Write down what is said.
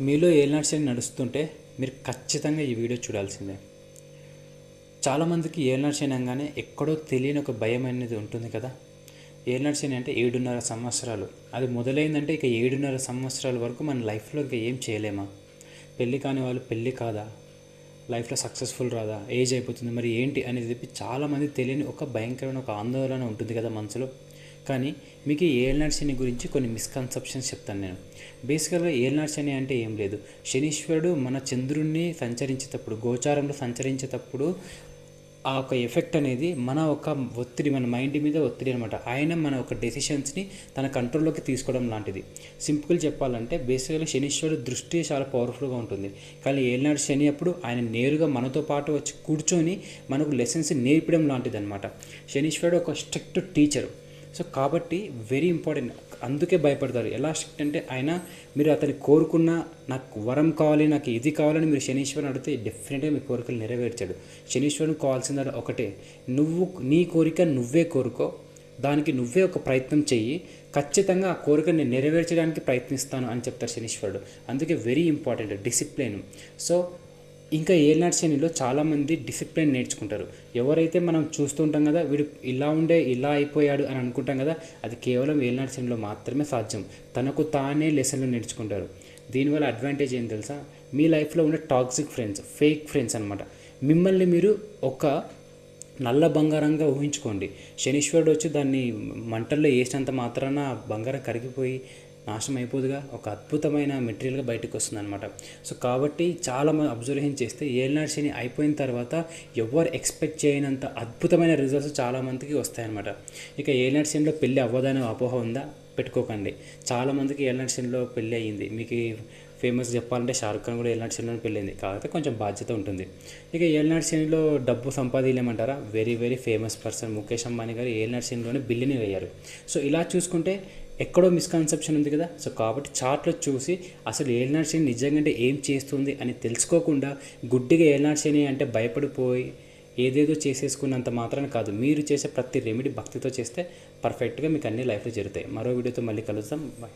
మీలో ఏలినాటి శని నడుస్తుంటే మీరు ఖచ్చితంగా ఈ వీడియో చూడాల్సిందే. చాలామందికి ఏలినాటి శని అనగానే ఎక్కడో తెలియని ఒక భయం అనేది ఉంటుంది కదా. ఏలినాటి శని అంటే 7.5 సంవత్సరాలు. అది మొదలైందంటే ఇక 7.5 సంవత్సరాల వరకు మన లైఫ్లో ఇంకా ఏం చేయలేమా? పెళ్ళి కాని వాళ్ళు పెళ్ళి కాదా, లైఫ్లో సక్సెస్ఫుల్ రాదా, ఏజ్ అయిపోతుంది, మరి ఏంటి అనేది చెప్పి చాలామంది తెలియని ఒక భయంకరమైన ఒక ఆందోళన ఉంటుంది కదా మనసులో. కానీ మీకు ఈ ఏలినాటి శని గురించి కొన్ని మిస్కన్సెప్షన్స్ చెప్తాను నేను. బేసికల్గా ఏలినాటి శని అంటే ఏం లేదు. శనీశ్వరుడు మన చంద్రుణ్ణి సంచరించేటప్పుడు, గోచారంలో సంచరించేటప్పుడు ఆ ఒక ఎఫెక్ట్ అనేది మన ఒక ఒత్తిడి, మన మైండ్ మీద ఒత్తిడి అనమాట. ఆయన మన ఒక డెసిషన్స్ని తన కంట్రోల్లోకి తీసుకోవడం లాంటిది. సింపుల్ చెప్పాలంటే బేసికల్గా శనీశ్వరుడు దృష్టి చాలా పవర్ఫుల్గా ఉంటుంది. కానీ ఏలినాడు శని అప్పుడు ఆయన నేరుగా మనతో పాటు వచ్చి కూర్చొని మనకు లెసన్స్ నేర్పడం లాంటిది అనమాట. శనీశ్వరుడు ఒక స్ట్రిక్ట్ టీచరు. సో కాబట్టి వెరీ ఇంపార్టెంట్. అందుకే భయపడతారు. ఎలా స్ట్రిక్ట్ అంటే ఆయన, మీరు అతని కోరుకున్న నాకు వరం కావాలి, నాకు ఇది కావాలని మీరు శనీశ్వరుని అడిగితే డెఫినెట్గా మీ కోరికలు నెరవేర్చాడు. శనీశ్వరుని కావాల్సింది ఒకటే, నువ్వు నీ కోరిక నువ్వే కోరుకో, దానికి నువ్వే ఒక ప్రయత్నం చెయ్యి, ఖచ్చితంగా ఆ కోరికని నెరవేర్చడానికి ప్రయత్నిస్తాను అని చెప్తారు శనీశ్వరుడు. అందుకే వెరీ ఇంపార్టెంట్ డిసిప్లిన్. సో ఇంకా ఏలినాటి శనిలో చాలామంది డిసిప్లిన్ నేర్చుకుంటారు. ఎవరైతే మనం చూస్తుంటాం కదా, వీడు ఇలా ఉండే ఇలా అయిపోయాడు అని అనుకుంటాం కదా, అది కేవలం ఏలినాటి శనిలో మాత్రమే సాధ్యం. తనకు తానే లెసన్లు నేర్చుకుంటారు. దీనివల్ల అడ్వాంటేజ్ ఏం తెలుసా? మీ లైఫ్లో ఉండే టాక్సిక్ ఫ్రెండ్స్, ఫేక్ ఫ్రెండ్స్ అనమాట, మిమ్మల్ని మీరు ఒక నల్ల బంగారంగా ఊహించుకోండి. శనీశ్వరుడు వచ్చి దాన్ని మంటల్లో వేసినంత మాత్రాన బంగారం కరిగిపోయి నాశనం అయిపోదుగా, ఒక అద్భుతమైన మెటీరియల్గా బయటకు వస్తుంది అనమాట. సో కాబట్టి చాలామంది అబ్జర్వేషన్ చేస్తే ఏలినాటి శని అయిపోయిన తర్వాత ఎవరు ఎక్స్పెక్ట్ చేయనంత అద్భుతమైన రిజల్ట్స్ చాలామందికి వస్తాయన్నమాట. ఇక ఏలినాటి శనిలో పెళ్ళి అవ్వదనే అపోహ ఉందా? పెట్టుకోకండి. చాలామందికి ఏలినాటి శనిలో పెళ్ళి అయ్యింది. మీకు ఫేమస్ చెప్పాలంటే షారుఖ్ ఖాన్ కూడా ఏలినాటి శనిలో పెళ్ళింది, కాకపోతే కొంచెం బాధ్యత ఉంటుంది. ఇక ఏలినాటి శనిలో డబ్బు సంపాదించలేమంటారా? Very very famous person Mukesh Ambani గారు ఏలినాటి శనిలోనే బిల్లియనీర్ అయ్యారు. సో ఇలా చూసుకుంటే ఎక్కడో మిస్కన్సెప్షన్ ఉంది కదా. సో కాబట్టి చార్ట్లో చూసి అసలు ఏలినాటి శని నిజంగా ఏం చేస్తుంది అని తెలుసుకోకుండా గుడ్డిగా ఏలినాటి శని అంటే భయపడిపోయి ఏదేదో చేసేసుకున్నంత మాత్రాన కాదు, మీరు చేసే ప్రతి రెమెడీ భక్తితో చేస్తే పర్ఫెక్ట్గా మీకు అన్ని లైఫ్లో జరుగుతాయి. మరో వీడియోతో మళ్ళీ కలుద్దాం. బాయ్.